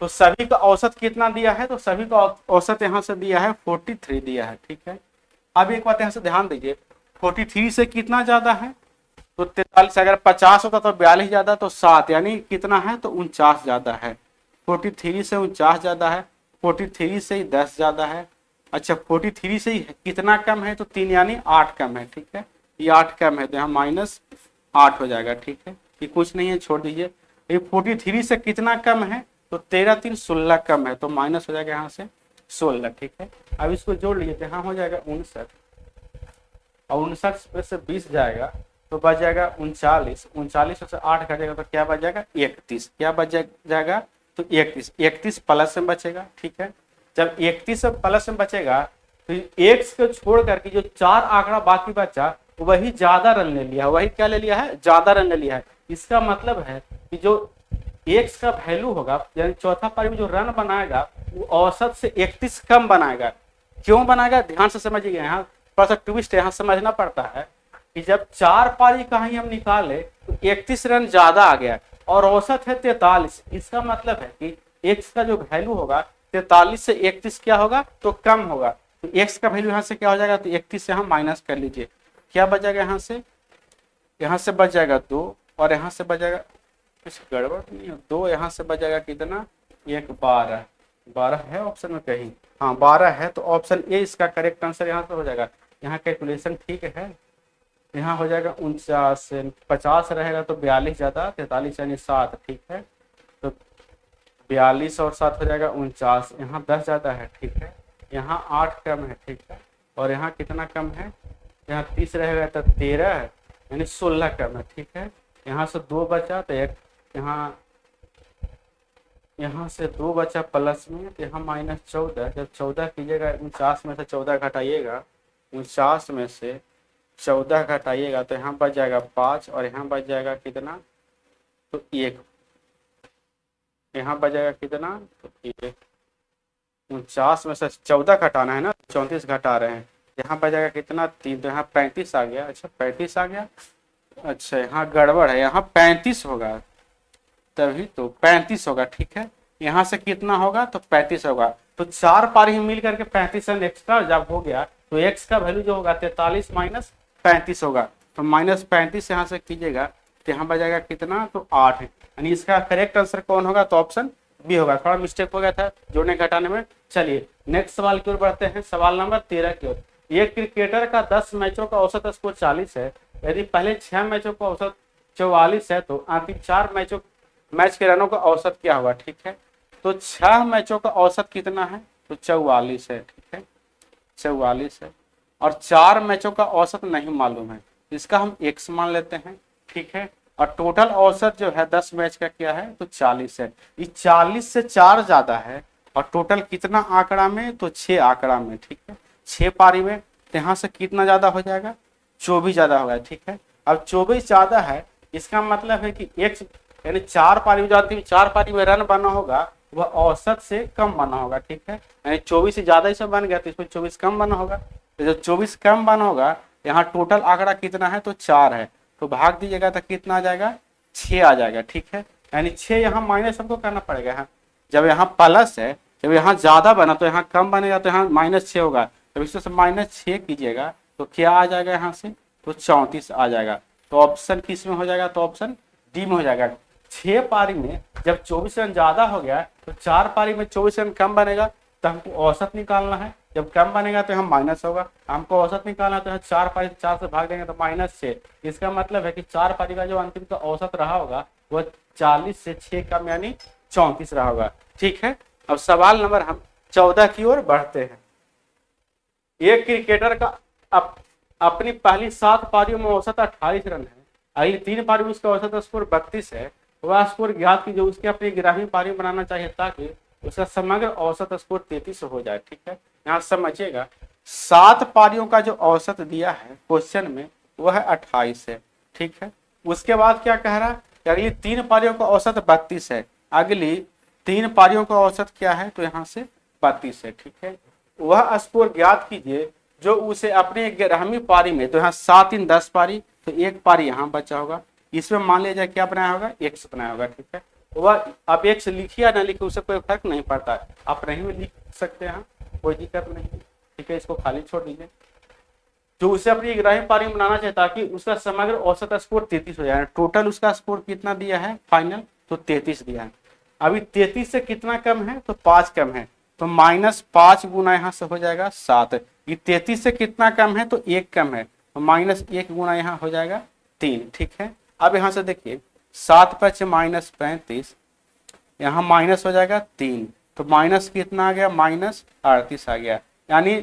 तो सभी का औसत कितना दिया है, तो सभी का औसत यहाँ से दिया है 43 दिया है। ठीक है, अब एक बात यहाँ से ध्यान दीजिए, 43 से कितना ज्यादा है, तो 43, अगर 50 होता तो 42 ज्यादा, तो 7 यानी कितना है, तो 49 ज्यादा है। 43 से 49 ज्यादा है, 43 से ही 10 ज्यादा है। अच्छा 43 से ही कितना कम है, तो 3 यानी 8 कम है। ठीक है, ये 8 कम है तो यहाँ -8 हो जाएगा। ठीक है, ये कुछ नहीं है, छोड़ दीजिए। ये 43 से कितना कम है, तो 13 3 16 कम है, तो माइनस हो जाएगा यहाँ से 16। ठीक है, अब इसको जोड़ लीजिए तो यहाँ हो जाएगा 59 और 59 पे से 20 जाएगा तो बच जाएगा 39, 39 से 8 घटेगा तो क्या बच जाएगा 31, क्या बच जाएगा, तो 31, 31 प्लस में बचेगा। ठीक है, जब 31 प्लस में बचेगा तो एक्स को छोड़ करके जो 4 आंकड़ा बाकी बचा वही ज्यादा रन ले लिया है, वही क्या ले लिया है, ज्यादा रन ले लिया है। इसका मतलब है कि जो एक्स का वैल्यू होगा यानी चौथा पारी में जो रन बनाएगा वो औसत से 31 कम बनाएगा। क्यों बनाएगा, ध्यान से समझिएगा, यहाँ थोड़ा सा ट्विस्ट यहाँ समझना पड़ता है कि जब 4 पारी का ही हम निकाले तो 31 रन ज्यादा आ गया और औसत है 43। इसका मतलब है कि एक्स का जो वैल्यू होगा 43 से 31 क्या होगा, तो कम होगा। तो एक्स का वैल्यू यहाँ से क्या हो जाएगा, तो 31 से हम माइनस कर लीजिए, क्या बच जाएगा, यहाँ से बच जाएगा 2 और यहाँ से बच जाएगा कुछ गड़बड़ नहीं है, 2 यहाँ से बच जाएगा कितना, 1 12, 12 है ऑप्शन में कहीं, हाँ 12 है, तो ऑप्शन ए इसका करेक्ट आंसर यहाँ से हो जाएगा। यहाँ कैलकुलेशन ठीक है, यहाँ हो जाएगा 49, 50 रहेगा तो 42 ज्यादा 43 यानी 7। ठीक है, तो 42 और 7 हो जाएगा 49, यहाँ 10 ज्यादा है। ठीक है, यहाँ 8 कम है। ठीक है, और यहाँ कितना कम है, यहाँ 30 रहेगा तो 13 यानी 16 कम है। ठीक है, यहाँ से 2 बचा तो एक यहाँ से 2 बचा प्लस में, तो यहाँ -14, जब 14 कीजिएगा 49 में से 14 घटाइएगा, 49 में से 14 घटाइएगा तो यहाँ बच जाएगा 5 और यहाँ बच जाएगा कितना, तो 1। यहाँ बचेगा कितना, तो ये 49 में से 14 घटाना है ना, 34 घटा रहे हैं, यहाँ बचेगा कितना 3, तो यहाँ 35 आ गया। अच्छा 35 आ गया, अच्छा यहाँ गड़बड़ है, यहाँ 35 होगा, तभी तो 35 होगा, ठीक है। यहाँ से कितना होगा, तो 35 होगा, तो 4 पारी मिल करके 35 रन एक्स्ट्रा जब हो गया, तो एक्स का वैल्यू जो होगा 43 माइनस 35 होगा, तो माइनस 35 यहाँ से कीजिएगा, तो यहाँ बजाएगा कितना, तो 8 है, यानी इसका करेक्ट आंसर कौन होगा, तो ऑप्शन बी होगा। थोड़ा मिस्टेक हो गया था जोड़ने घटाने में। चलिए नेक्स्ट सवाल की ओर बढ़ते हैं, सवाल नंबर 13 की ओर। एक क्रिकेटर का 10 मैचों का औसत स्कोर 40 है, यदि पहले 6 मैचों का औसत 44 है, तो अंतिम 4 मैच के रनों का औसत क्या होगा, ठीक है। तो 6 मैचों का औसत कितना है, तो 44 है, ठीक है, 44 है, और 4 मैचों का औसत नहीं मालूम है, इसका हम x मान लेते हैं, ठीक है। और टोटल औसत जो है 10 मैच का क्या है, तो 40 है। ये 40 से 4 ज्यादा है, और टोटल कितना आंकड़ा में, तो 6 आंकड़ा में, ठीक है, 6 पारी में, तो यहाँ से कितना ज्यादा हो जाएगा, 24 ज्यादा होगा, ठीक है। अब 24 ज्यादा है, इसका मतलब है कि x यानी 4 पारी में जो आती है, 4 पारी में रन बना होगा वह औसत से कम बना होगा, ठीक है, यानी 24 से ज्यादा इसमें बन गया, तो इसमें 24 कम बना होगा, तो जब 24 कम बना होगा, यहाँ टोटल आंकड़ा कितना है, तो 4 है, तो भाग दीजिएगा तो कितना आ जाएगा, 6 आ जाएगा, ठीक है, यानी 6 यहाँ माइनस हमको करना पड़ेगा। हाँ, जब यहाँ प्लस है, जब यहाँ ज्यादा बना तो यहाँ कम बनेगा, तो यहाँ -6 होगा, जब इससे -6 कीजिएगा तो क्या आ जाएगा, यहाँ से तो 34 आ जाएगा, तो ऑप्शन किस में हो जाएगा, तो ऑप्शन डी में हो जाएगा। 6 पारी में जब 24 रन ज्यादा हो गया, तो 4 पारी में 24 रन कम बनेगा, तो हमको औसत निकालना है, जब कम बनेगा तो यहाँ माइनस होगा, हमको औसत निकालना है, तो यहाँ 4 पारी 4 से भाग देंगे तो -6, इसका मतलब है कि 4 पारी का जो अंतिम का औसत रहा होगा वह 40 से 6 कम यानी 34 रहा होगा, ठीक है। अब सवाल नंबर हम 14 की ओर बढ़ते हैं। एक क्रिकेटर का अपनी पहली 7 पारियों में औसत 28 रन है, अगली 3 पारी में उसका औसत स्कोर 32 है, वह स्कोर ज्ञात की जो उसके अपनी 11वीं पारी बनाना चाहिए ताकि उसका समग्र औसत स्कोर 33 हो जाए, ठीक है। यहाँ समझिएगा 7 पारियों का जो औसत दिया है क्वेश्चन में वह है 28 है, ठीक है। उसके बाद क्या कह रहा है, अगली 3 पारियों का औसत 32 है, अगली 3 पारियों का औसत क्या है, तो यहाँ से 32 है, ठीक है। वह स्कोर ज्ञात कीजिए जो उसे अपने 11वीं पारी में, तो यहाँ 7 3 10 पारी, तो 1 पारी यहाँ बचा होगा, इसमें मान लीजिए क्या बनाया होगा, x बनाया होगा, ठीक है। वह अब x लिखिए या ना लिखिए उससे कोई फर्क नहीं पड़ता है, आप नहीं भी लिख सकते हैं, कोई दिक्कत नहीं, ठीक है, इसको खाली छोड़ दीजिए। जो उसे अपनी 11वीं पारी में बनाना चाहिए ताकि उसका समग्र औसत स्कोर 33 हो जाए, टोटल उसका स्कोर कितना दिया है फाइनल, तो 33 दिया है। अभी 33 से कितना कम है, तो 5 कम है, तो -5 गुना यहाँ से हो जाएगा 7, ये 33 से कितना कम है, तो 1 कम है, तो -1 गुना यहाँ हो जाएगा 3, ठीक है। अब यहाँ से देखिए 7 5 -35, यहाँ माइनस हो जाएगा 3, तो माइनस कितना आ गया, -38 आ गया, यानी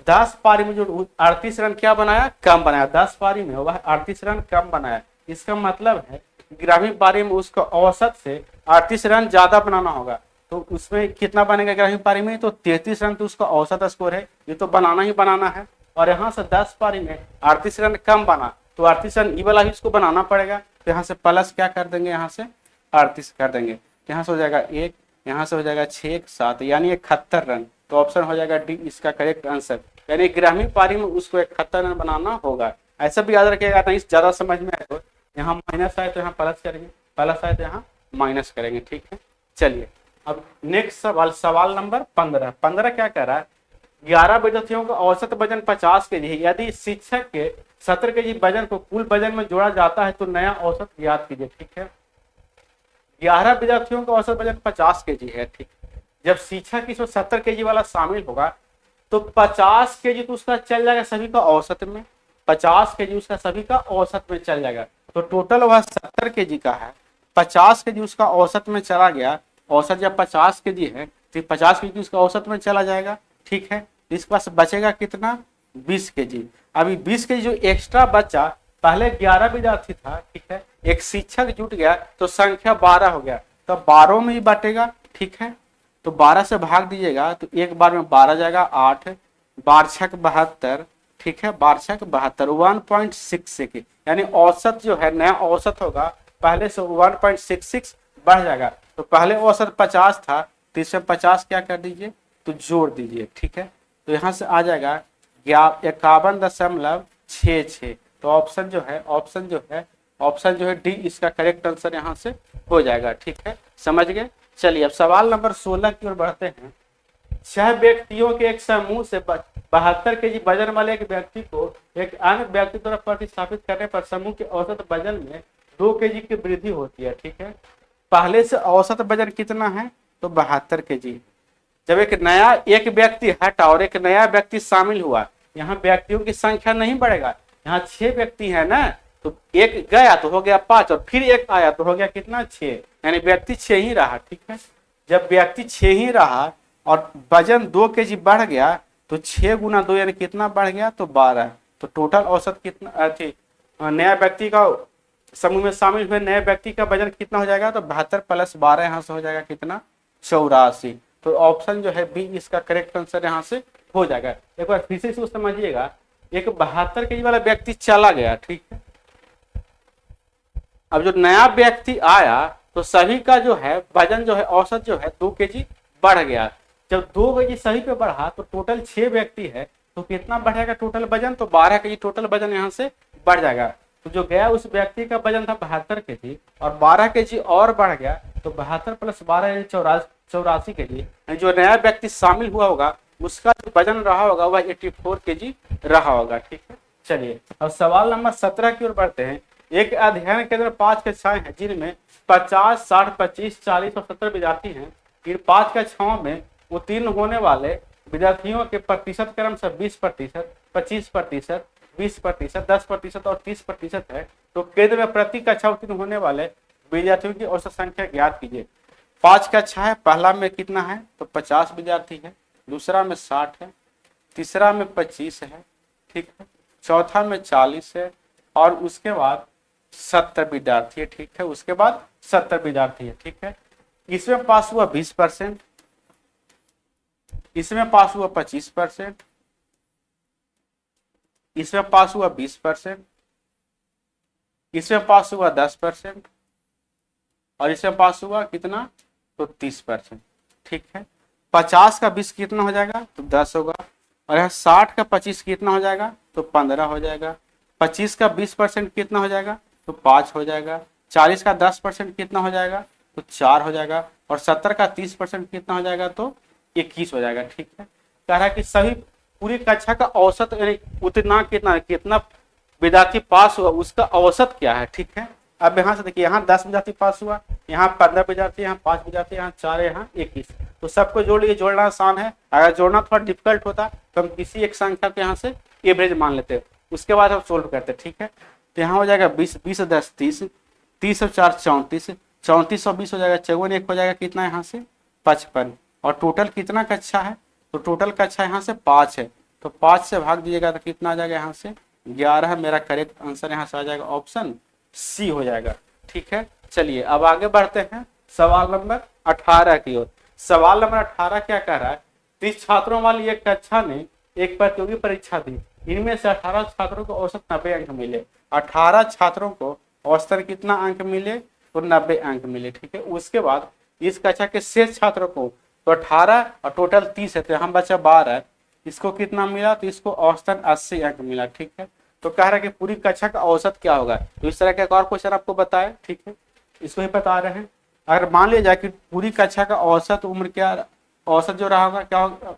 10 पारी में जो 38 रन क्या बनाया, कम बनाया, 10 पारी में वह 38 रन कम बनाया, इसका मतलब है 11वीं पारी में उसको औसत से 38 रन ज्यादा बनाना होगा, तो उसमें कितना बनेगा 11वीं पारी में, तो 33 रन तो उसका औसत स्कोर है, ये तो बनाना ही बनाना है, और यहाँ से 10 पारी में 38 रन कम बना, तो 38 रन ई वाला भी उसको बनाना पड़ेगा, तो यहाँ से प्लस क्या कर देंगे, यहाँ से 38 कर देंगे, यहाँ से हो जाएगा 1, यहाँ से हो जाएगा 6 7, यानी 71 रन, तो ऑप्शन हो जाएगा डी इसका करेक्ट आंसर, यानी 11वीं पारी में उसको 71 रन बनाना होगा। ऐसा भी याद रखिएगा, नहीं ज्यादा समझ में आए तो यहाँ माइनस आए तो यहाँ प्लस करेंगे, प्लस आए तो यहाँ माइनस करेंगे, ठीक है। चलिए अब नेक्स्ट सवाल, सवाल नंबर 15 क्या कह रहा है, 11 विद्यार्थियों का औसत वजन 50 केजी है, यदि शिक्षक के 70 केजी वजन को कुल वजन में जोड़ा जाता है तो नया औसत ज्ञात कीजिए, ठीक है। 11 विद्यार्थियों का औसत वजन 50 केजी है, ठीक, जब शिक्षक इसमें 70 केजी वाला शामिल होगा तो 50 केजी तो उसका चल जाएगा सभी का औसत में, 50 केजी उसका सभी का औसत में चल जाएगा, तो टोटल वह 70 केजी का है, 50 केजी उसका औसत में चला गया, औसत जब 50 केजी है तो 50 केजी उसका औसत में चला जाएगा, ठीक है। इसके पास बचेगा कितना, 20 केजी। अभी 20 केजी जो एक्स्ट्रा बचा, पहले 11 विद्यार्थी था, ठीक है, एक शिक्षक जुट गया तो संख्या 12 हो गया, तो 12 में ही बटेगा, ठीक है, तो 12 से भाग दीजिएगा तो एक बार में 12 जाएगा 8, 12 छक 72, ठीक है, 12 छक 72, 1.66, यानी औसत जो है नया औसत होगा पहले से 1.66 बढ़ जाएगा, तो पहले औसत 50 था, तो इसमें 50 क्या कर दीजिए, तो जोड़ दीजिए। ठीक है, तो यहाँ से आ जाएगा 51.66। तो ऑप्शन जो है डी इसका करेक्ट आंसर यहाँ से हो जाएगा। ठीक है, समझ गए। चलिए अब सवाल नंबर 16 की ओर बढ़ते हैं। 6 व्यक्तियों के एक समूह से 72 केजी वजन वाले एक व्यक्ति को एक अन्य व्यक्ति द्वारा प्रतिस्थापित करने पर समूह के औसत वजन में 2 केजी की वृद्धि होती है। ठीक है, पहले से औसत वजन कितना है, तो 72 केजी। जब एक व्यक्ति हटा और एक नया व्यक्ति शामिल हुआ, यहाँ व्यक्तियों की संख्या नहीं बढ़ेगा, यहाँ 6 व्यक्ति है ना, तो एक गया तो हो गया 5 और फिर एक आया तो हो गया कितना, 6, यानी व्यक्ति 6 ही रहा। ठीक है, जब व्यक्ति 6 ही रहा और वजन 2 केजी बढ़ गया, तो 6 गुना 2 यानी कितना बढ़ गया, तो 12। तो टोटल औसत कितना थी, नया व्यक्ति का समूह में शामिल हुए नए व्यक्ति का वजन कितना हो जाएगा, तो 72 + 12 यहाँ से हो जाएगा कितना, 84। तो ऑप्शन जो है बी इसका करेक्ट आंसर यहाँ से हो जाएगा। एक बार फिर से इसको समझिएगा, एक 72 केजी वाला व्यक्ति चला गया। ठीक है, अब जो नया व्यक्ति आया तो सभी का जो है वजन जो है औसत जो है 2 केजी बढ़ गया। जब 2 केजी सभी पे बढ़ा तो टोटल 6 व्यक्ति है, तो कितना बढ़ेगा टोटल वजन, तो 12 केजी टोटल वजन यहाँ से बढ़ जाएगा। तो जो गया उस व्यक्ति का वजन था 72 केजी और 12 केजी और बढ़ गया, तो 72 + 12 यानी 84 केजी। जो नया व्यक्ति शामिल हुआ होगा उसका जो वजन रहा होगा वह 84 केजी रहा होगा। ठीक है, चलिए अब सवाल नंबर 17 की ओर बढ़ते हैं। एक अध्ययन केंद्र 5 कक्षाएं हैं जिनमें 50, 60, 25, 40 और 70 विद्यार्थी हैं। इन 5 कक्षाओं में उत्तीर्ण होने वाले विद्यार्थियों के प्रतिशत क्रम से 20%, 25%, 20%, 10% और 30% है। तो केंद्र में प्रति कक्षा उत्तीर्ण होने वाले विद्यार्थियों की औसत संख्या ज्ञात कीजिए। 5 कक्षा है, पहला में कितना है, तो 50 विद्यार्थी है, दूसरा में 60 है, तीसरा में 25 है, ठीक है, चौथा में 40 है और उसके बाद 70 विद्यार्थी है। ठीक है, उसके बाद 70 विद्यार्थी है। ठीक है, इसमें पास हुआ 20%, इसमें पास हुआ 25%, इसमें पास हुआ 20%, इसमें पास हुआ 10% और इसमें पास हुआ कितना, तो 30%। ठीक है, 50 का 20 कितना हो जाएगा, तो 10 होगा और यहाँ 60 का 25 कितना हो जाएगा, तो 15 हो जाएगा। 25 का 20% कितना हो जाएगा, तो 5 हो जाएगा। 40 का 10% कितना हो जाएगा, तो 4 हो जाएगा और 70 का 30% कितना हो जाएगा, तो 21 हो जाएगा। ठीक है, कह रहा है कि सभी पूरी कक्षा का औसत यानी उतना कितना विद्यार्थी पास हुआ उसका औसत क्या है। ठीक है, अब यहाँ से देखिए, यहाँ 10 विद्यार्थी पास हुआ, यहाँ 15 विद्यार्थी, यहाँ 5 विद्यार्थी, यहाँ 4, यहाँ 21, तो सबको जोड़ लीजिए। जोड़ना आसान है, अगर जोड़ना थोड़ा डिफिकल्ट होता तो हम किसी एक संख्या को यहाँ से एवरेज मान लेते, उसके बाद हम सोल्व करते। ठीक है, तो यहाँ हो जाएगा 20, 20 और 10 30, 30 और 4 34, 34 और 20 हो जाएगा 54, एक हो जाएगा कितना यहाँ से 55 और टोटल कितना कक्षा है, तो टोटल कक्षा यहाँ से 5 है, तो 5 से भाग दीजिएगा तो कितना आ जाएगा यहाँ से 11। मेरा करेक्ट आंसर यहाँ से आ जाएगा ऑप्शन सी हो जाएगा। ठीक है, चलिए अब आगे बढ़ते हैं सवाल नंबर 18 की ओर। सवाल नंबर 18 क्या कह रहा है, 30 छात्रों वाली एक कक्षा ने एक प्रतियोगी परीक्षा दी, इनमें से 18 छात्रों को औसत 90 अंक मिले। 18 छात्रों को औसतन कितना अंक मिले, तो 90 अंक मिले। ठीक है, उसके बाद इस कक्षा के शेष छात्रों को तो 18 और टोटल 30 है, तो यहाँ बचा 12, इसको कितना मिला, तो इसको औसतन 80 अंक मिला। ठीक है, तो कह रहा है कि पूरी कक्षा का औसत क्या होगा, तो इस तरह का एक और क्वेश्चन आपको बताया। ठीक है, इसको ही बता रहे हैं। अगर मान लिया जाए कि पूरी कक्षा का औसत उम्र क्या, औसत जो रहा होगा क्या होगा,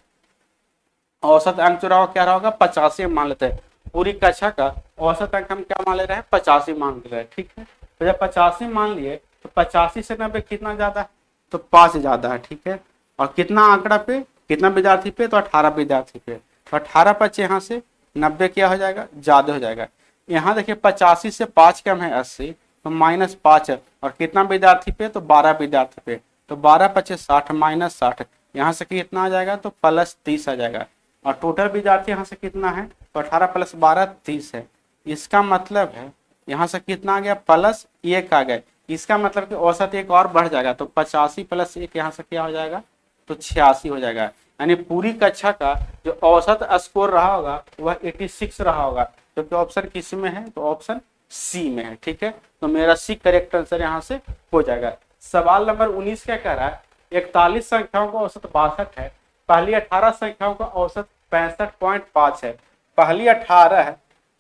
औसत अंक जो रहा होगा क्या रहा होगा, 85 मान लेते हैं। पूरी कक्षा का औसत अंक हम क्या मान ले रहे हैं, 85 मान ले रहे हैं। ठीक है, तो जब 85 मान लिए तो 85 से 90 कितना ज्यादा है, तो 5 ज्यादा है। ठीक है, और कितना आंकड़ा पे, कितना विद्यार्थी पे, तो 18 विद्यार्थी पे, तो 18 बच्चे यहाँ से 90 क्या हो जाएगा, ज्यादा हो जाएगा। यहाँ देखिए 85 से 5 कम है 80, तो -5 है और कितना विद्यार्थी पे, तो 12 विद्यार्थी पे, तो 12 × 5 = 60 -60, यहाँ से कितना आ जाएगा, तो +30 आ जाएगा और टोटल विद्यार्थी यहाँ से कितना है, तो 18 + 12 30 है। इसका मतलब है यहाँ से कितना आ गया, +1 आ गया। इसका मतलब कि औसत एक और बढ़ जाएगा, तो 85 + 1 यहाँ से क्या हो जाएगा, तो 86 हो जाएगा। यानी पूरी कक्षा का जो औसत स्कोर रहा होगा वह 86 रहा होगा, क्योंकि ऑप्शन किस में है, तो ऑप्शन सी में है। ठीक है, तो मेरा सी करेक्ट आंसर यहाँ से हो जाएगा। सवाल नंबर 19 क्या कह रहा है, 41 संख्याओं का औसत 62 है, पहली 18 संख्याओं का औसत 65.5 है। पहली 18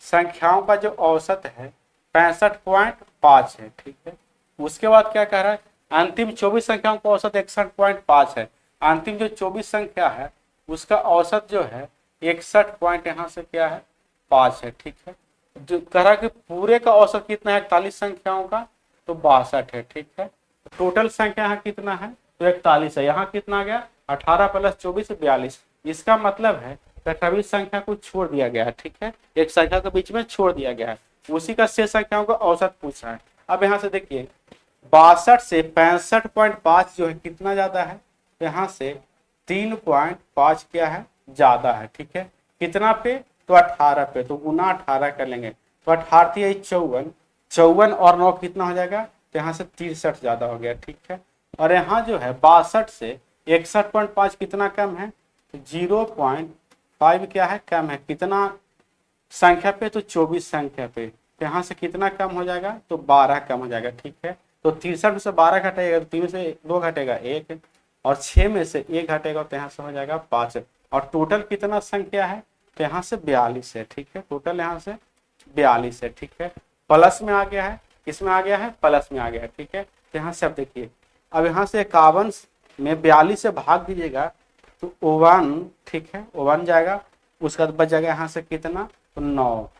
संख्याओं का जो औसत है 65.5 है, ठीक है। उसके बाद क्या कह रहा है, अंतिम 24 संख्याओं का औसत 61.5 है। अंतिम जो 24 संख्या है उसका औसत जो है 61 पॉइंट यहाँ से क्या है 5 है, ठीक है। जो कह रहा है कि पूरे का औसत कितना है 41 संख्याओं का, तो 62 है, ठीक है। टोटल संख्या यहाँ कितना है, तो 41 है। यहाँ कितना आ गया 18 + 24 42। इसका मतलब है 28 संख्या को छोड़ दिया गया है, ठीक है। एक संख्या के बीच में छोड़ दिया गया है, उसी का शेष संख्याओं का औसत पूछा है। अब यहाँ से देखिए 62 से 65.5 जो है कितना ज्यादा है, यहाँ से 3.5 क्या है ज्यादा है, ठीक है। कितना पे, तो 18 पे, तो गुना 18 कर लेंगे, तो 18 है 54, 54 और 9 कितना हो जाएगा, तो यहाँ से 63 ज्यादा हो गया, ठीक है। और यहाँ जो है 62 से 61.5 कितना कम है, 0.5 क्या है कम है, कितना संख्या पे, तो 24 संख्या पे, तो यहाँ से कितना कम हो जाएगा, तो 12 कम हो जाएगा, ठीक है। तो 63 में से 12 घटेगा तो 3 से 2 घटेगा 1, और 6 में से 1 घटेगा तो यहाँ से हो जाएगा 5, और टोटल कितना संख्या है, तो यहाँ से 42 है, ठीक है। टोटल यहाँ से 42 है, ठीक है। प्लस में आ गया है, किसमें आ गया है, प्लस में आ गया है, ठीक है। तो यहाँ से अब देखिए, अब यहाँ से 51 में 42 से भाग दीजिएगा तो 1, ठीक है, 1 जाएगा। उसका बच जाएगा यहाँ से कितना, तो 9,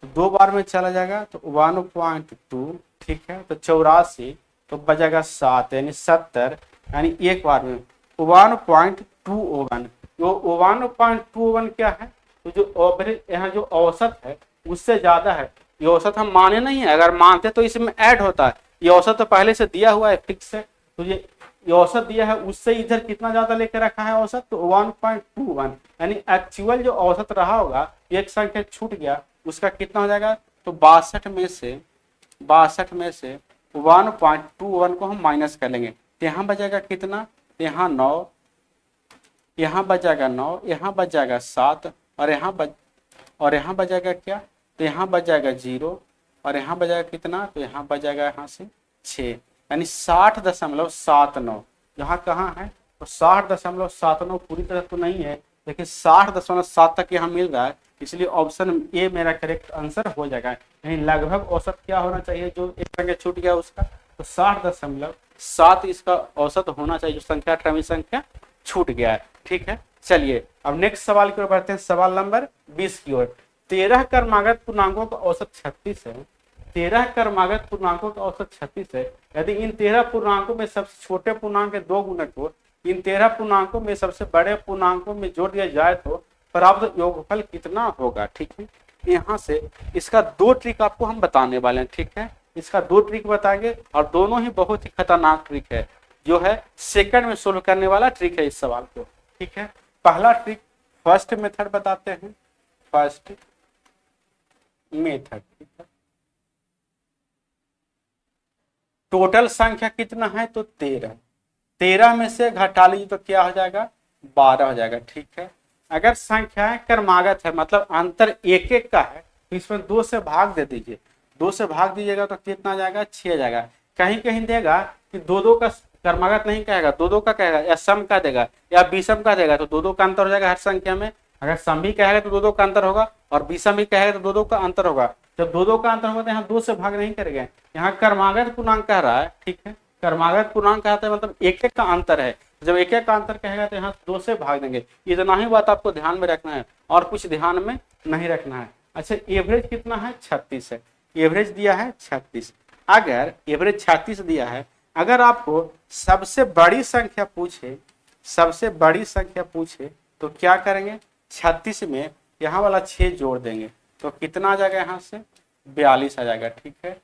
तो 2 बार में चला जाएगा तो 1.2, ठीक है। तो 84, तो बचेगा 7 यानी 70, यानी एक बार में 1.201। जो 1.201 क्या है, तो जो एवरेज यहाँ जो औसत है उससे ज्यादा है। ये औसत हम माने नहीं है, अगर मानते तो इसमें ऐड होता है। ये औसत तो पहले से दिया हुआ है फिक्स है, तो ये औसत दिया है उससे इधर कितना ज्यादा लेकर रखा है औसत, तो 1.21, यानी एक्चुअल जो औसत रहा होगा, एक संख्या छूट गया उसका कितना हो जाएगा, तो 62 में से 1.21 को हम माइनस कर लेंगे, तो यहाँ बचेगा कितना, यहाँ 9, यहाँ बचेगा 9, यहाँ बच जाएगा 7, और यहाँ बचेगा क्या, तो यहाँ बच जाएगा 0, और यहाँ बच जाएगा कितना, तो यहाँ बच जाएगा यहाँ से 6, यानी 60.79। यहाँ कहाँ है, तो 60.79 पूरी तरह तो नहीं है, लेकिन 60.7 तक यहाँ मिल रहा है, इसलिए ऑप्शन ए मेरा करेक्ट आंसर हो जाएगा। यानी लगभग औसत क्या होना चाहिए, जो एक संख्या छूट गया उसका, तो 60.7 इसका औसत होना चाहिए, जो संख्या 18वीं संख्या छूट गया है, ठीक है। चलिए अब नेक्स्ट सवाल की ओर बढ़ते हैं, सवाल नंबर 20 की ओर। 13 क्रमागत पूर्णांकों का औसत 36 है। 13 क्रमागत पूर्णांकों का औसत 36 है। यदि इन 13 पूर्णांकों में सबसे छोटे पूर्णांक के 2 गुणक को इन 13 पूर्णांकों में सबसे बड़े पूर्णांकों में जोड़ दिया जाए तो प्राप्त योगफल कितना होगा, ठीक है। यहाँ से इसका 2 ट्रिक आपको हम बताने वाले हैं, ठीक है। इसका 2 ट्रिक बताएंगे, और दोनों ही बहुत ही खतरनाक ट्रिक है, जो है सेकंड में सोल्व करने वाला ट्रिक है इस सवाल को, ठीक है। पहला ट्रिक फर्स्ट मेथड बताते हैं, फर्स्ट मेथड, ठीक है। टोटल संख्या कितना है, तो 13, 13 में से घटा लीजिए तो क्या हो जाएगा, 12 हो जाएगा, ठीक है। अगर संख्याएं क्रमागत है, मतलब अंतर एक एक का है, तो इसमें 2 से भाग दे दीजिए, 2 से भाग दीजिएगा तो कितना जाएगा, 6 जाएगा। कहीं कहीं देगा कि 2 का क्रमागत नहीं कहेगा, 2 का कहेगा, या सम का देगा या विषम का देगा, तो 2 का अंतर हो जाएगा हर संख्या में। अगर सम भी कहेगा तो 2 का अंतर होगा, और विषम भी कहेगा तो 2 का अंतर होगा। जब 2 का अंतर होगा तो यहाँ 2 से भाग नहीं करेंगे, यहाँ क्रमागत पूर्णांक कह रहा है, ठीक है। क्रमागत पूर्णांक कहता है मतलब एक एक का अंतर है, जब एक एक का अंतर कहेगा तो यहाँ 2 से भाग देंगे। इतना ही बात आपको ध्यान में रखना है, और कुछ ध्यान में नहीं रखना है। अच्छा, एवरेज कितना है, 36 है। एवरेज दिया है 36। अगर एवरेज 36 दिया है, अगर आपको सबसे बड़ी संख्या पूछे, सबसे बड़ी संख्या पूछे तो क्या करेंगे, 36 में यहाँ वाला 6 जोड़ देंगे तो कितना आ जाएगा, यहाँ से 42 आ जाएगा, ठीक है।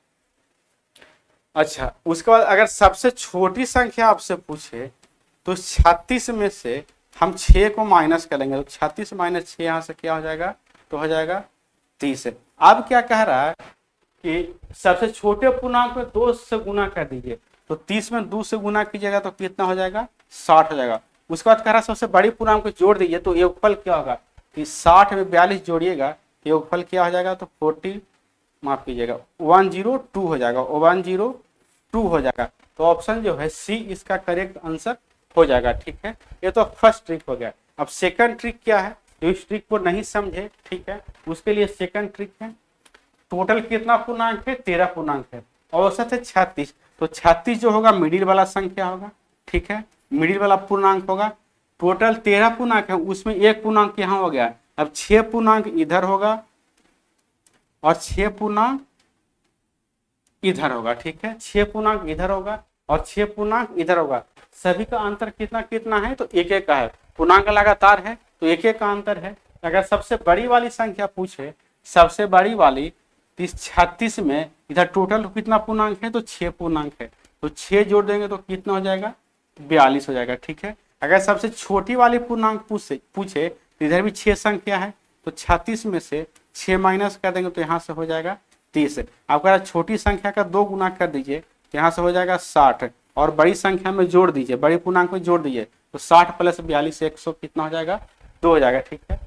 अच्छा, उसके बाद अगर सबसे छोटी संख्या आपसे पूछे तो 36 में से हम 6 को माइनस करेंगे, तो 36 माइनस 6 यहाँ से क्या हो जाएगा, तो हो जाएगा 30। अब क्या कह रहा है कि सबसे छोटे पूर्णांक में 2 से गुना कर दीजिए, तो 30 में 2 से गुना कीजिएगा तो कितना हो जाएगा, 60 हो जाएगा। उसके बाद कह रहा है सबसे बड़ी पूर्णांक को जोड़ दीजिए, तो योगफल क्या होगा, कि 60 में 42 जोड़िएगा, योगफल क्या हो जाएगा, तो 40 माफ कीजिएगा 102 हो जाएगा, 102 हो जाएगा। तो ऑप्शन जो है सी इसका करेक्ट आंसर हो जाएगा। ठीक है, ये तो फर्स्ट ट्रिक हो गया। अब सेकंड ट्रिक क्या है, जो इस ट्रिक को नहीं समझे, ठीक है, उसके लिए सेकंड ट्रिक है, टोटल कितना पूर्णांक है, 13 पूर्णांक है, औसत है 36, तो 36 जो होगा मिडिल वाला संख्या होगा। ठीक है, मिडिल वाला पूर्णांक होगा। टोटल 13 पूर्णांक है, उसमें एक पूर्णांक यहाँ हो गया, अब 6 पूर्णांक इधर होगा और 6 पूर्णांक इधर होगा। ठीक है, 6 पूर्णांक इधर होगा और 6 पूर्णांक इधर होगा। सभी का अंतर कितना कितना है, तो एक एक का है, पूर्णांक लगातार है तो एक एक का अंतर है। अगर सबसे बड़ी वाली संख्या पूछे, सबसे बड़ी वाली 36 में इधर टोटल कितना पूर्णांक है, तो 6 पूर्णांक है, तो 6 जोड़ देंगे तो कितना हो जाएगा, 42 हो जाएगा। ठीक है, अगर सबसे छोटी वाली पूर्णांक पूछे तो इधर भी 6 संख्या है, तो 36 में से 6 माइनस कर देंगे तो यहाँ से हो जाएगा 30। आपका छोटी संख्या का 2 गुना कर दीजिए तो यहाँ से हो जाएगा 60, और बड़ी संख्या में जोड़ दीजिए, बड़ी पूर्णांक में जोड़ दीजिए तो 60 प्लस 42 100 कितना हो जाएगा, 2 हो जाएगा। ठीक है,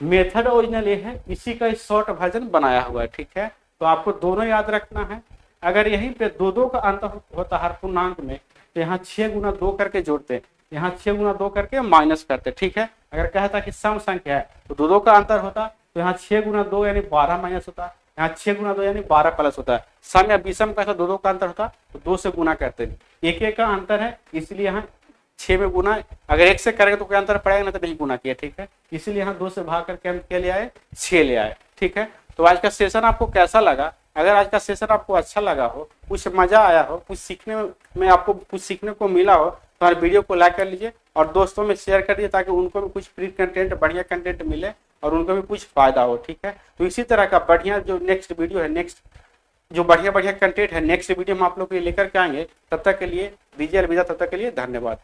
मेथड ओरिजिनल ये है, इसी का शॉर्ट वर्जन बनाया हुआ है। ठीक है, तो आपको दोनों याद रखना है। अगर यहीं पे 2 का अंतर होता हर पूर्णांक में, तो यहाँ 6 गुना 2 करके जोड़ते, यहाँ 6 गुना 2 करके माइनस करते। ठीक है, अगर कहता कि सम संख्या है तो 2 का अंतर होता, तो यहाँ 6 गुना 2 यानी 12 माइनस होता, यहाँ 6 गुना 2 यानी 12 प्लस होता है। सम या विषम का 2 का अंतर होता तो 2 से गुना करते, एक एक का अंतर है, इसलिए यहाँ 6 में गुना, अगर 1 से करेंगे तो कोई अंतर पड़ेगा ना, तो नहीं गुना किया। ठीक है, इसलिए यहाँ 2 से भाग करके हम क्या ले आए, 6 ले आए। ठीक है, तो आज का सेशन आपको कैसा लगा? अगर आज का सेशन आपको अच्छा लगा हो, कुछ मजा आया हो, कुछ सीखने में आपको कुछ सीखने को मिला हो, तो हमारे वीडियो को लाइक कर लीजिए और दोस्तों में शेयर कर दीजिए, ताकि उनको भी कुछ फ्री कंटेंट, बढ़िया कंटेंट मिले और उनको भी कुछ फायदा हो। ठीक है, तो इसी तरह का बढ़िया जो नेक्स्ट वीडियो है, नेक्स्ट जो बढ़िया बढ़िया कंटेंट है, नेक्स्ट वीडियो हम आप लोग के लिए लेकर के आएंगे। तब तक के लिए दीजिए अलविदा, तब तक के लिए धन्यवाद।